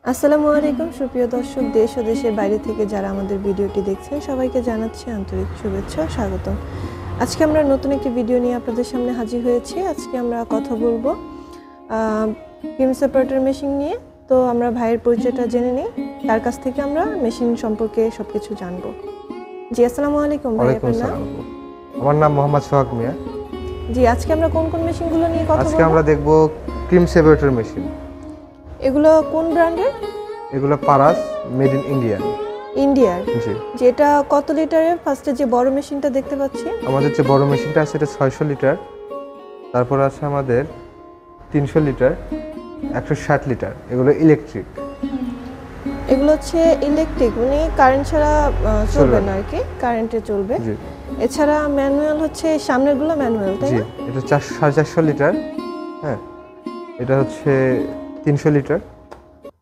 আসসালামু আলাইকুম সুপ্রিয় দর্শক, দেশ ও দেশের বাইরে থেকে যারা আমাদের ভিডিওটি দেখছেন সবাইকে জানাচ্ছি আন্তরিক শুভেচ্ছা ও স্বাগতম। আজকে আমরা নতুন একটি ভিডিও নিয়ে আপনাদের সামনে হাজির হয়েছি। আজকে আমরা কথা বলবো ক্রিম সেপারেটর মেশিন নিয়ে। তো আমরা ভাইয়ের পরিচয়টা জেনে নিই, তার কাছ থেকে আমরা মেশিন সম্পর্কে সবকিছু জানবো। জি, আসসালামু আলাইকুম ভাই। আপনার নাম? আমার নাম মোহাম্মদ সোহাগ মিয়া। জি, আজকে আমরা কোন কোন মেশিনগুলো নিয়ে কথা বলবো? আজকে আমরা দেখব ক্রিম সেপারেটর মেশিন। এগুলো কোন ব্র্যান্ডের? এগুলো পারাস, মেড ইন ইন্ডিয়া। ইন্ডিয়ার? জি। যেটা কত লিটারের? ফার্স্টে যে বড় মেশিনটা দেখতে পাচ্ছি, আমাদের যে বড় মেশিনটা আছে এটা 600 লিটার। তারপর আছে আমাদের 300 লিটার, 160 লিটার। এগুলো ইলেকট্রিক। এগুলো হচ্ছে ইলেকট্রিক, মানে কারেন্ট ছাড়া চলবে না আর কি, কারেন্টে চলবে। জি। এছাড়া ম্যানুয়াল হচ্ছে সামনেরগুলো ম্যানুয়াল, তাই না? এটা 450 লিটার। হ্যাঁ, এটা হচ্ছে 300 লিটার,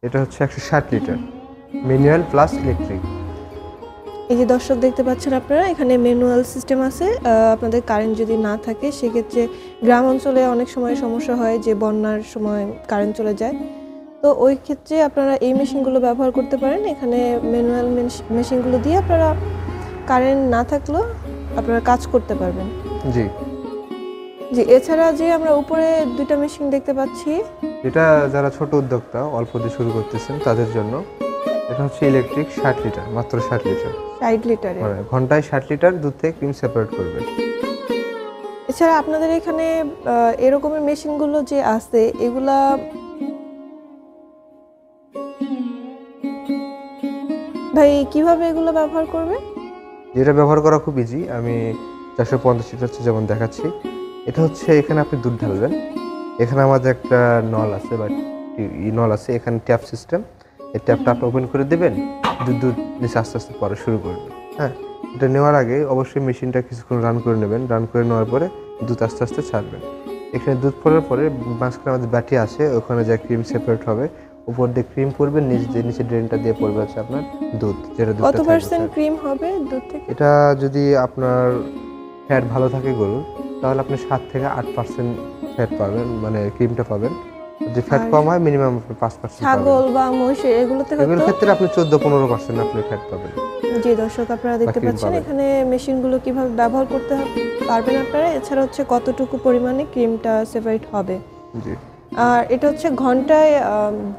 এটা হচ্ছে 160 লিটার। Manual plus electric. এই যে দর্শক দেখতে পাচ্ছেন আপনারা, এখানে ম্যানুয়াল সিস্টেম আছে। আপনাদের কারেন্ট যদি না থাকে সেক্ষেত্রে গ্রাম অঞ্চলে অনেক সময় সমস্যা হয় যে বন্যার সময় কারেন্ট চলে যায়, তো ওই ক্ষেত্রে আপনারা এই মেশিনগুলো ব্যবহার করতে পারেন। এখানে ম্যানুয়াল মেশিনগুলো দিয়ে আপনারা কারেন্ট না থাকলেও আপনারা কাজ করতে পারবেন। জি জি। এছাড়া যে আমরা উপরে দুইটা মেশিন দেখতে পাচ্ছি, এটা যারা ছোট উদ্যোক্তা অল্প দিয়ে শুরু করতেছেন তাদের জন্য। এটা হচ্ছে ইলেকট্রিক, 60 লিটার, মাত্র 60 লিটার। 60 লিটারে মানে ঘন্টায় 60 লিটার দুধ থেকে ক্রিম সেপারেট করবে। এছাড়া আপনাদের এখানে এরকমের মেশিনগুলো যে আছে, এগুলা ভাই কিভাবে এগুলো ব্যবহার করবে? যেটা ব্যবহার করা খুব ইজি। আমি 450 লিটার হচ্ছে যেমন দেখাচ্ছি। এটা হচ্ছে এখানে আপনি দুধ ঢালবেন। এখানে আমাদের একটা নল আছে বা নল আছে, এখানে ট্যাপ সিস্টেম। এই ট্যাপটা আপনি ওপেন করে দেবেন, দুধ নিচে আস্তে আস্তে পরে শুরু করবে। হ্যাঁ, এটা নেওয়ার আগে অবশ্যই মেশিনটা কিছুক্ষণ রান করে নেবেন। রান করে নেওয়ার পরে দুধ আস্তে আস্তে ছাড়বেন। এখানে দুধ পড়ার পরে মাঝখানে আমাদের ব্যাটি আছে, ওখানে যা ক্রিম সেপারেট হবে, উপর দিয়ে ক্রিম পড়বে, নিচে ড্রেনটা দিয়ে পড়বে হচ্ছে আপনার দুধ, যেটা দুধ। কত পার্সেন্ট ক্রিম হবে দুধ থেকে? এটা যদি আপনার ফ্যাট ভালো থাকে গরুর, তাহলে আপনি 7 থেকে 8% ফ্যাট পাবেন, মানে ক্রিমটা পাবেন। যদি ফ্যাট কম হয় মিনিমাম আপনি 5% পাবেন। ছাগল বা মহিষের এগুলোর ক্ষেত্রে আপনি 14-15% আপনি ফ্যাট পাবেন। জি দর্শক, আপনারা দেখতে পাচ্ছেন এখানে মেশিনগুলো কিভাবে ব্যবহার করতে পারবেন আপনারা। এছাড়া হচ্ছে কতটুকু পরিমাণে ক্রিমটা সেপারেট হবে। জি। আর এটা হচ্ছে ঘন্টায়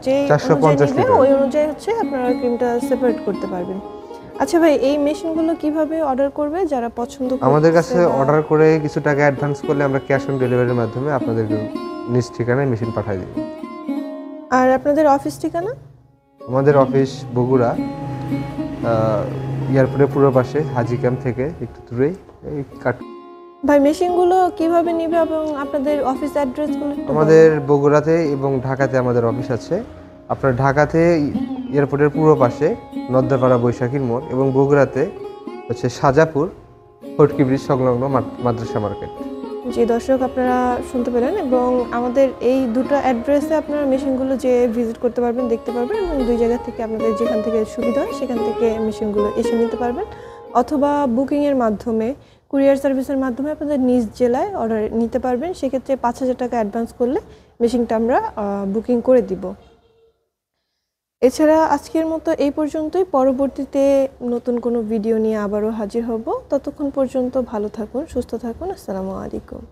যে 450 লিটার, ওই অনুযায়ী হচ্ছে আপনারা ক্রিমটা সেপারেট করতে পারবেন। আচ্ছা ভাই, এই মেশিনগুলো কিভাবে অর্ডার করবে যারা পছন্দ করবে? আমাদের কাছে অর্ডার করে কিছু টাকা অ্যাডভান্স করলে আমরা ক্যাশ অন ডেলিভারির মাধ্যমে আপনাদের নিজ ঠিকানায় মেশিন পাঠিয়ে দিই। আর আপনাদের অফিস ঠিকানা? আমাদের অফিস বগুড়া, এয়ারপোর্টের পূর্ব পাশে, হাজি ক্যাম্প থেকে একটু দূরেই। ভাই মেশিনগুলো কিভাবে নিবে এবং আপনাদের অফিস অ্যাড্রেসগুলো? আমাদের বগুড়াতে এবং ঢাকাতে আমাদের অফিস আছে। আপনার ঢাকাতে এয়ারপোর্টের পূর্ব পাশে নদ্দাপাড়া বৈশাখীর মোড়, এবং বগুড়াতে হচ্ছে সাজাপুর ফটকি ব্রিজ সংলগ্ন মাদ্রাসা মার্কেট। জি দর্শক, আপনারা শুনতে পেলেন, এবং আমাদের এই দুটো অ্যাড্রেসে আপনারা মেশিনগুলো যে ভিজিট করতে পারবেন, দেখতে পারবেন, এবং দুই জায়গা থেকে আপনাদের যেখান থেকে সুবিধা হয় সেখান থেকে মেশিনগুলো এসে নিতে পারবেন, অথবা বুকিংয়ের মাধ্যমে, কুরিয়ার সার্ভিসের মাধ্যমে আপনাদের নিজ জেলায় অর্ডার নিতে পারবেন। সেক্ষেত্রে 5,000 টাকা অ্যাডভান্স করলে মেশিনটা আমরা বুকিং করে দিব। এছাড়া আজকের মতো এই পর্যন্তই। পরবর্তীতে নতুন কোনো ভিডিও নিয়ে আবারও হাজির হব। ততক্ষণ পর্যন্ত ভালো থাকুন, সুস্থ থাকুন। আসসালামু আলাইকুম।